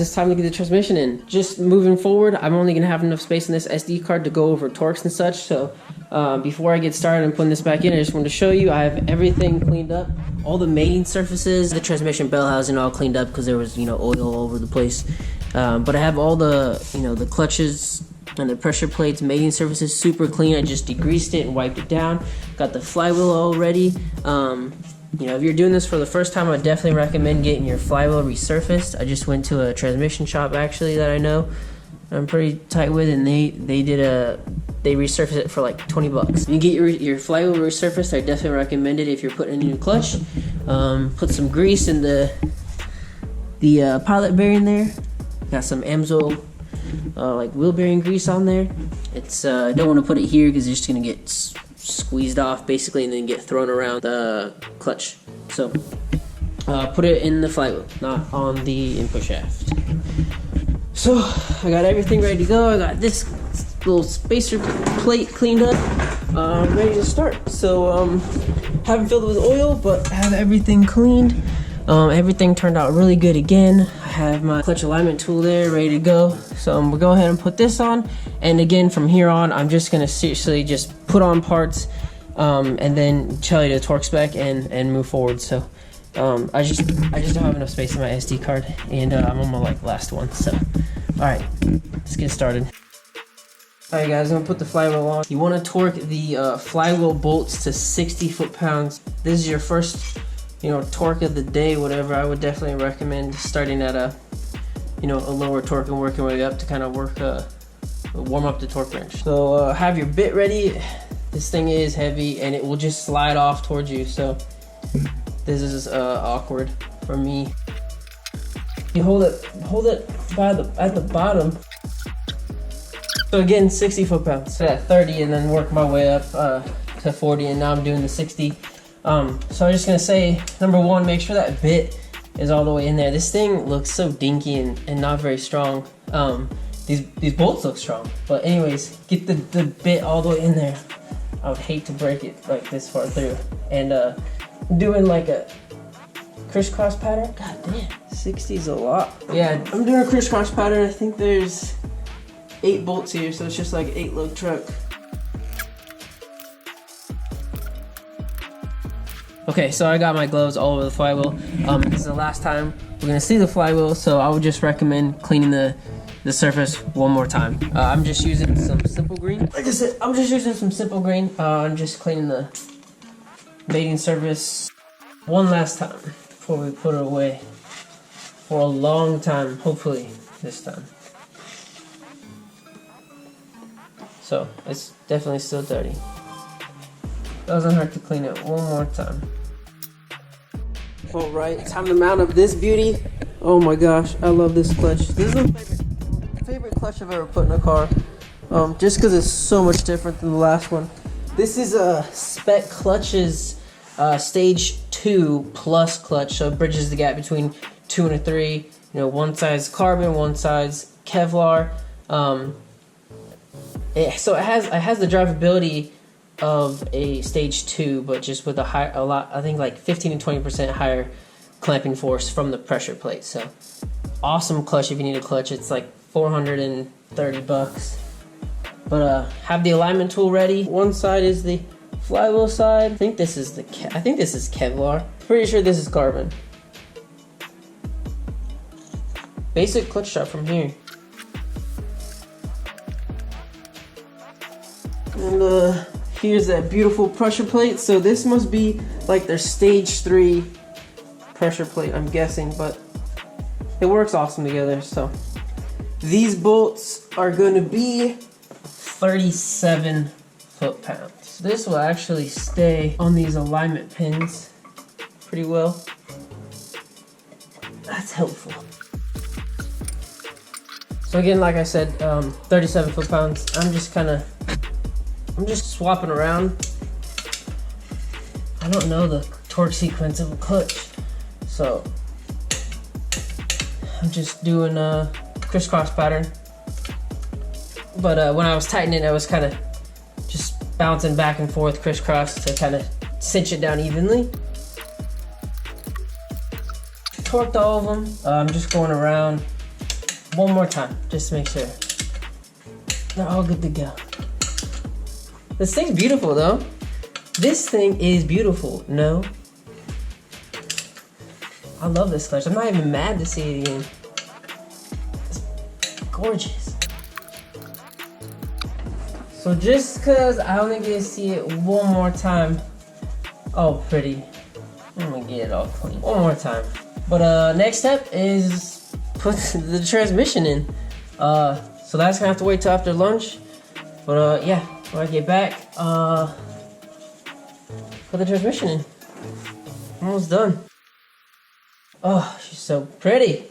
It's time to get the transmission in. Just moving forward, I'm only gonna have enough space in this SD card to go over torques and such. So before I get started and putting this back in, I just wanted to show you I have everything cleaned up. All the mating surfaces, the transmission bell housing all cleaned up because there was, oil all over the place. But I have all the, the clutches and the pressure plates, mating surfaces super clean. I just degreased it and wiped it down. Got the flywheel all ready. If you're doing this for the first time, I definitely recommend getting your flywheel resurfaced. I just went to a transmission shop actually that I know I'm pretty tight with, and they resurfaced it for like 20 bucks. You get your flywheel resurfaced, I definitely recommend it if you're putting in a new clutch. Put some grease in the pilot bearing there. Got some Amsoil like wheel bearing grease on there. It's I don't want to put it here because it's just gonna get squeezed off basically and then get thrown around the clutch. So put it in the flywheel, not on the input shaft. So I got everything ready to go. I got this little spacer plate cleaned up, ready to start. So haven't filled it with oil, but have everything cleaned. Everything turned out really good again. I have my clutch alignment tool there ready to go. So I'm gonna go ahead and put this on. And again, from here on, I'm just gonna seriously just put on parts and then tell you the torque spec and move forward. So I just don't have enough space in my SD card, and I'm on my last one. So all right, let's get started. All right guys, I'm gonna put the flywheel on. You wanna torque the flywheel bolts to 60 foot-pounds. This is your first torque of the day, whatever. I would definitely recommend starting at a lower torque and working your way up to kind of warm up the torque wrench. So have your bit ready. This thing is heavy and it will just slide off towards you, so this is awkward for me. You hold it at the bottom. So again, 60 foot-pounds. So at 30 and then work my way up to 40, and now I'm doing the 60. So I'm just gonna say, number one, make sure that bit is all the way in there. This thing looks so dinky and not very strong. These bolts look strong, but anyways, get the bit all the way in there. I would hate to break it like this far through. And doing like a crisscross pattern. God damn, 60 is a lot. Yeah, I'm doing a crisscross pattern. I think there's 8 bolts here, so it's just like 8 lug truck. Okay, so I got my gloves all over the flywheel. This is the last time we're gonna see the flywheel, so I would just recommend cleaning the surface one more time. I'm just using some simple green. Like I said, I'm just using some simple green. I'm just cleaning the mating surface one last time before we put it away for a long time, hopefully this time. So it's definitely still dirty. Doesn't hurt to clean it one more time. All right, time to mount up this beauty. Oh my gosh, I love this clutch. This is my favorite clutch I've ever put in a car, just because it's so much different than the last one. This is a Spec Clutch's stage 2 plus clutch, so it bridges the gap between 2 and a 3. One side's carbon, one side's Kevlar. So it has the drivability of a stage 2, but just with a lot, I think like 15 to 20% higher clamping force from the pressure plate. So awesome clutch if you need a clutch. It's like 430 bucks. But have the alignment tool ready. One side is the flywheel side. I think this is Kevlar. Pretty sure this is carbon. Basic clutch shot from here. And here's that beautiful pressure plate. So this must be like their stage 3 pressure plate, I'm guessing, but it works awesome together. So these bolts are going to be 37 foot-pounds. This will actually stay on these alignment pins pretty well. That's helpful. So again, like I said, 37 foot-pounds. I'm just swapping around. I don't know the torque sequence of a clutch, so I'm just doing a crisscross pattern. But when I was tightening, I was kind of just bouncing back and forth crisscross to kind of cinch it down evenly. Torqued all of them. I'm just going around one more time, just to make sure. They're all good to go. This thing's beautiful though. This thing is beautiful, no? I love this clutch. I'm not even mad to see it again. It's gorgeous. So just cause I only get to see it one more time. Oh, pretty. I'm gonna get it all clean. One more time. But next step is put the transmission in. So that's gonna have to wait till after lunch. But yeah, when I get back, put the transmission in. Almost done. Oh, she's so pretty.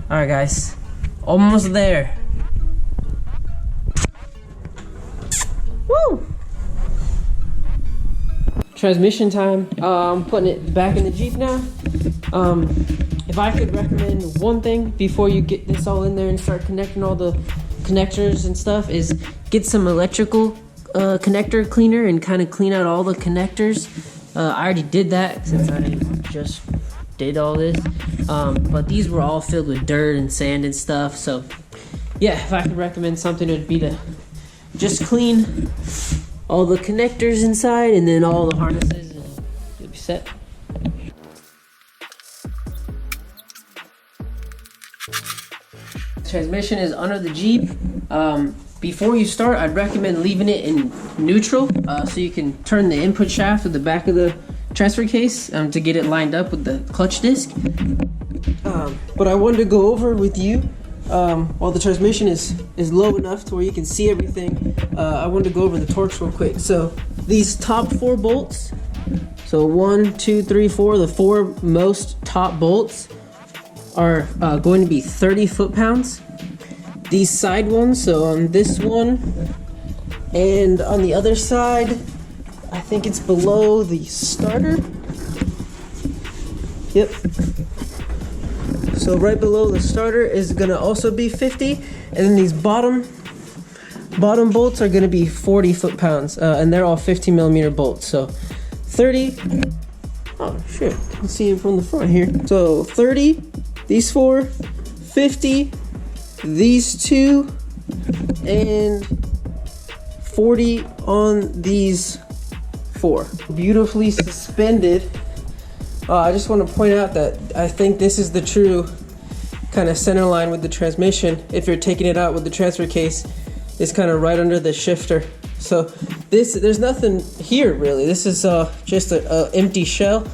All right, guys, almost there. Woo! Transmission time. I'm putting it back in the Jeep now. If I could recommend one thing before you get this all in there and start connecting all the connectors and stuff, is get some electrical connector cleaner and kind of clean out all the connectors. I already did that since I just did all this, but these were all filled with dirt and sand and stuff. So yeah, if I could recommend something, it would be to just clean all the connectors inside and then all the harnesses, and you'll be set. Transmission is under the Jeep. Before you start, I'd recommend leaving it in neutral, so you can turn the input shaft at the back of the transfer case to get it lined up with the clutch disc. But I wanted to go over with you, while the transmission is low enough to where you can see everything, I wanted to go over the torques real quick. So these top 4 bolts, so 1, 2, 3, 4, the 4 most top bolts are going to be 30 foot-pounds. These side ones, so on this one and on the other side, I think it's below the starter. Yep. So right below the starter is gonna also be 50, and then these bottom bolts are gonna be 40 foot-pounds, and they're all 50mm bolts. So 30. Oh shit! You can see it from the front here. So 30, these 4, 50. These 2, and 40 on these 4. Beautifully suspended. I just want to point out that I think this is the true kind of center line with the transmission. If you're taking it out with the transfer case, it's kind of right under the shifter. So there's nothing here really. This is just a empty shell.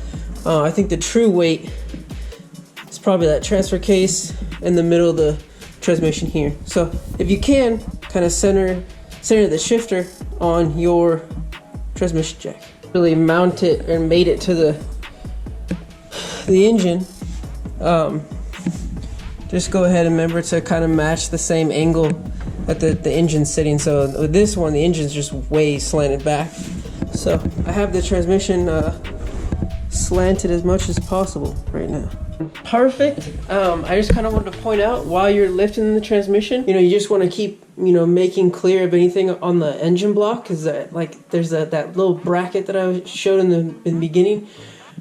I think the true weight is probably that transfer case in the middle of the transmission here. So if you can, kind of center the shifter on your transmission jack. Really mount it and made it to the engine. Just go ahead and remember to kind of match the same angle that the engine's sitting. So with this one, the engine's just way slanted back. So I have the transmission slanted as much as possible right now. Perfect. I just kind of wanted to point out, while you're lifting the transmission, you just want to keep, making clear of anything on the engine block, because there's that little bracket that I showed in the beginning,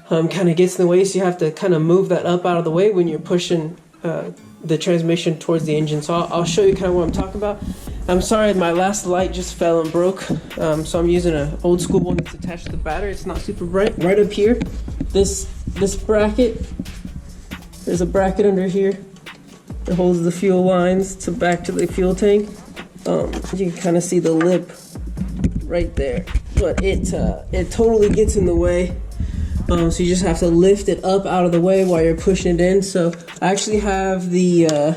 kind of gets in the way, so you have to kind of move that up out of the way when you're pushing the transmission towards the engine. So I'll show you kind of what I'm talking about. I'm sorry, my last light just fell and broke, so I'm using an old school one that's attached to the battery. It's not super bright. Right up here, this bracket. There's a bracket under here that holds the fuel lines back to the fuel tank. You can kind of see the lip right there, but it totally gets in the way. So you just have to lift it up out of the way while you're pushing it in. So I actually have the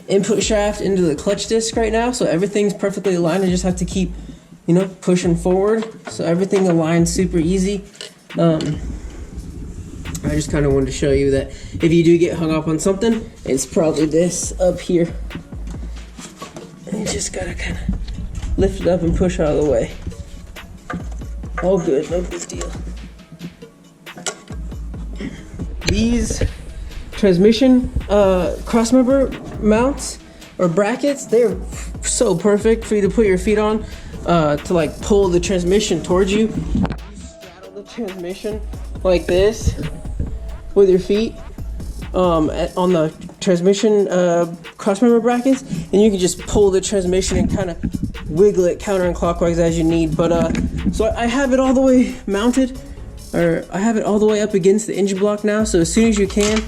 input shaft into the clutch disc right now, so everything's perfectly aligned. I just have to keep, pushing forward, so everything aligns super easy. I just kind of wanted to show you that if you do get hung up on something, it's probably this up here. And you just gotta kind of lift it up and push out of the way. All good, no big deal. These transmission crossmember mounts or brackets, they're so perfect for you to put your feet on to pull the transmission towards you. You straddle the transmission like this with your feet, on the transmission crossmember brackets, and you can just pull the transmission and kind of wiggle it counterclockwise as you need. But so I have it all the way mounted, or I have it all the way up against the engine block now. So as soon as you can,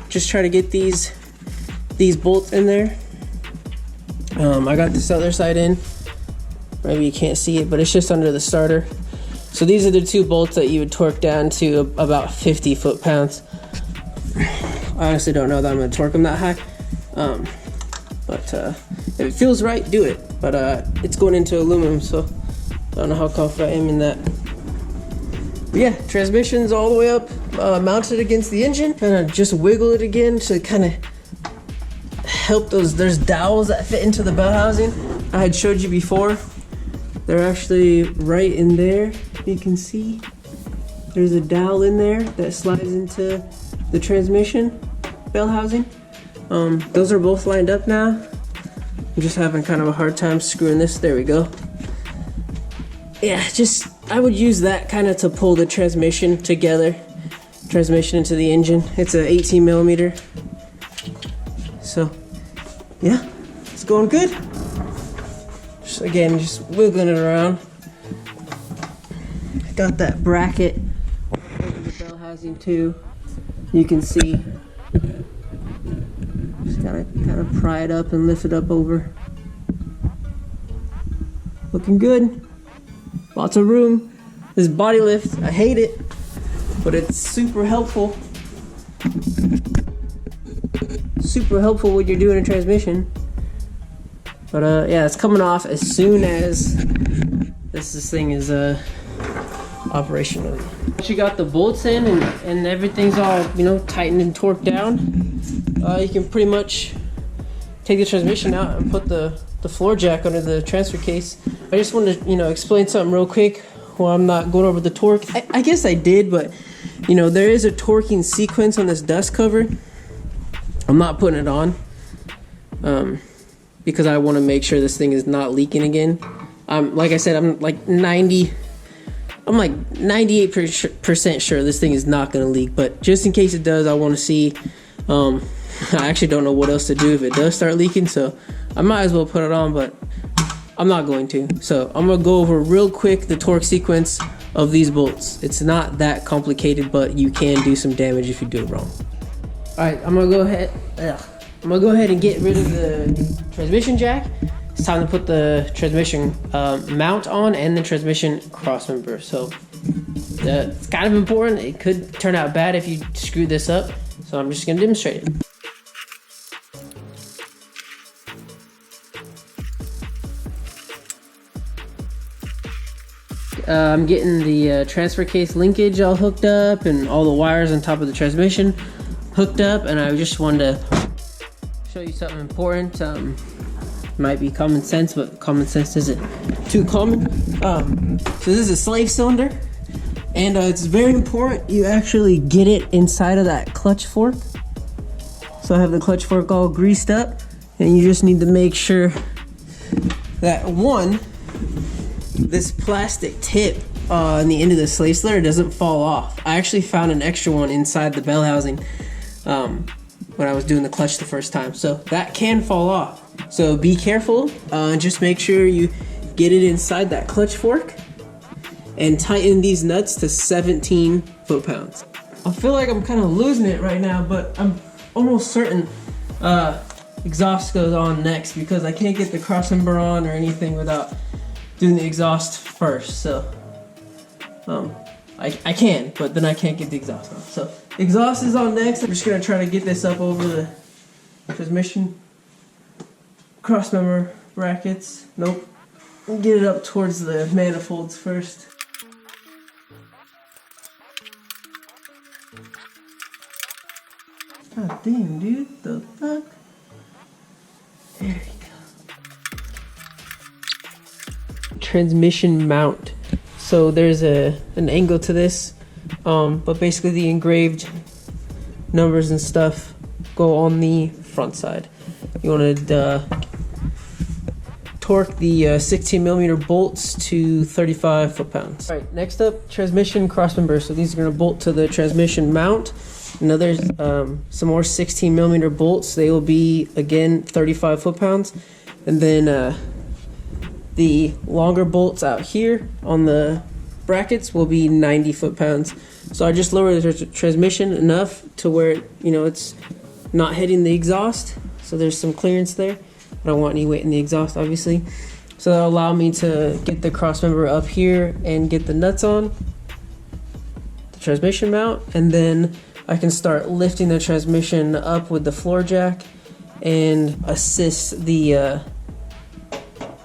just try to get these bolts in there. I got this other side in. Maybe you can't see it, but it's just under the starter. So these are the 2 bolts that you would torque down to about 50 foot-pounds. I honestly don't know that I'm going to torque them that high. But if it feels right, do it. But it's going into aluminum, so I don't know how confident I am in that. But yeah, transmission's all the way up, mounted against the engine. Kind of just wiggle it again to kind of help those. There's dowels that fit into the bell housing. I had showed you before. They're actually right in there. You can see there's a dowel in there that slides into the transmission bell housing. Those are both lined up now. I'm just having kind of a hard time screwing this. There we go. Yeah, I would use that kind of to pull the transmission together. Transmission into the engine. It's a 18 millimeter. So yeah, it's going good. Again, just wiggling it around. Got that bracket over the bell housing too. You can see. Just gotta kind of pry it up and lift it up over. Looking good. Lots of room. This body lift, I hate it, but it's super helpful. Super helpful when you're doing a transmission. But yeah, it's coming off as soon as this thing is operational. Once you got the bolts in and everything's all, you know, tightened and torqued down, you can pretty much take the transmission out and put the floor jack under the transfer case. I just wanted to, you know, explain something real quick while I'm not going over the torque. I guess I did, but you know, there is a torquing sequence on this dust cover. I'm not putting it on. Because I want to make sure this thing is not leaking again. Like I said, I'm like 98% sure this thing is not going to leak. But just in case it does, I want to see. I actually don't know what else to do if it does start leaking, so I might as well put it on, but I'm not going to. So I'm going to go over real quick the torque sequence of these bolts. It's not that complicated, but you can do some damage if you do it wrong. All right, I'm going to go ahead. I'm gonna go ahead and get rid of the transmission jack. It's time to put the transmission mount on and the transmission crossmember. So it's kind of important. It could turn out bad if you screw this up. So I'm just gonna demonstrate it. I'm getting the transfer case linkage all hooked up and all the wires on top of the transmission hooked up, and I just wanted to show you something important. Might be common sense, but common sense isn't too common. So this is a slave cylinder, and it's very important you actually get it inside of that clutch fork. So I have the clutch fork all greased up, and you just need to make sure that this plastic tip on the end of the slave cylinder doesn't fall off. I actually found an extra one inside the bell housing when I was doing the clutch the first time, so that can fall off. So be careful, just make sure you get it inside that clutch fork and tighten these nuts to 17 foot-pounds. I feel like I'm kind of losing it right now, but I'm almost certain exhaust goes on next, because I can't get the crossmember on or anything without doing the exhaust first. So I can, but then I can't get the exhaust on. So exhaust is on next. I'm just gonna try to get this up over the transmission crossmember brackets. Nope. Get it up towards the manifolds first. God damn, dude. The fuck? There we go. Transmission mount. So there's an angle to this, but basically the engraved numbers and stuff go on the front side. You want to torque the 16 millimeter bolts to 35 foot-pounds. All right, next up, transmission crossmember. So these are going to bolt to the transmission mount. another some more 16mm bolts. They will be again 35 foot-pounds, and then the longer bolts out here on the brackets will be 90 foot-pounds. So I just lowered the transmission enough to where, you know, it's not hitting the exhaust, so there's some clearance there. I don't want any weight in the exhaust, obviously. So that'll allow me to get the cross member up here and get the nuts on the transmission mount, and then I can start lifting the transmission up with the floor jack and assist the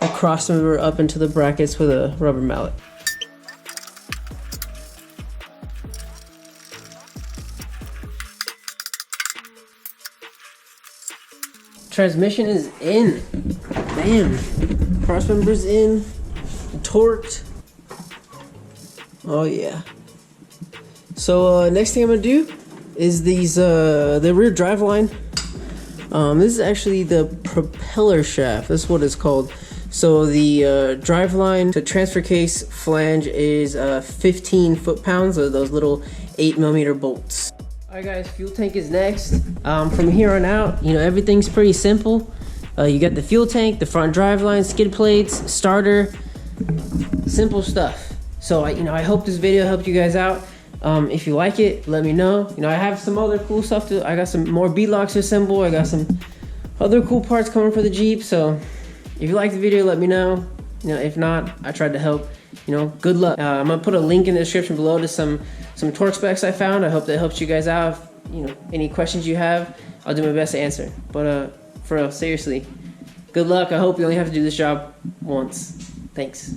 cross member up into the brackets with a rubber mallet. Transmission is in. Bam. Cross member's in. Torqued. Oh yeah. So next thing I'm gonna do is these the rear drive line. This is actually the propeller shaft. That's what it's called. So the drive line to transfer case flange is 15 foot-pounds of those little 8mm bolts. Alright guys, fuel tank is next. From here on out, you know, everything's pretty simple. You got the fuel tank, the front drive line, skid plates, starter, simple stuff. So I hope this video helped you guys out. If you like it, let me know. You know, I have some other cool stuff I got some more bead-locks to assemble. I got some other cool parts coming for the Jeep. So if you like the video, let me know. You know, if not, I tried to help. You know, good luck. I'm gonna put a link in the description below to some torque specs I found. I hope that helps you guys out. If, you know, any questions you have, I'll do my best to answer. But for real, seriously, good luck. I hope you only have to do this job once. Thanks.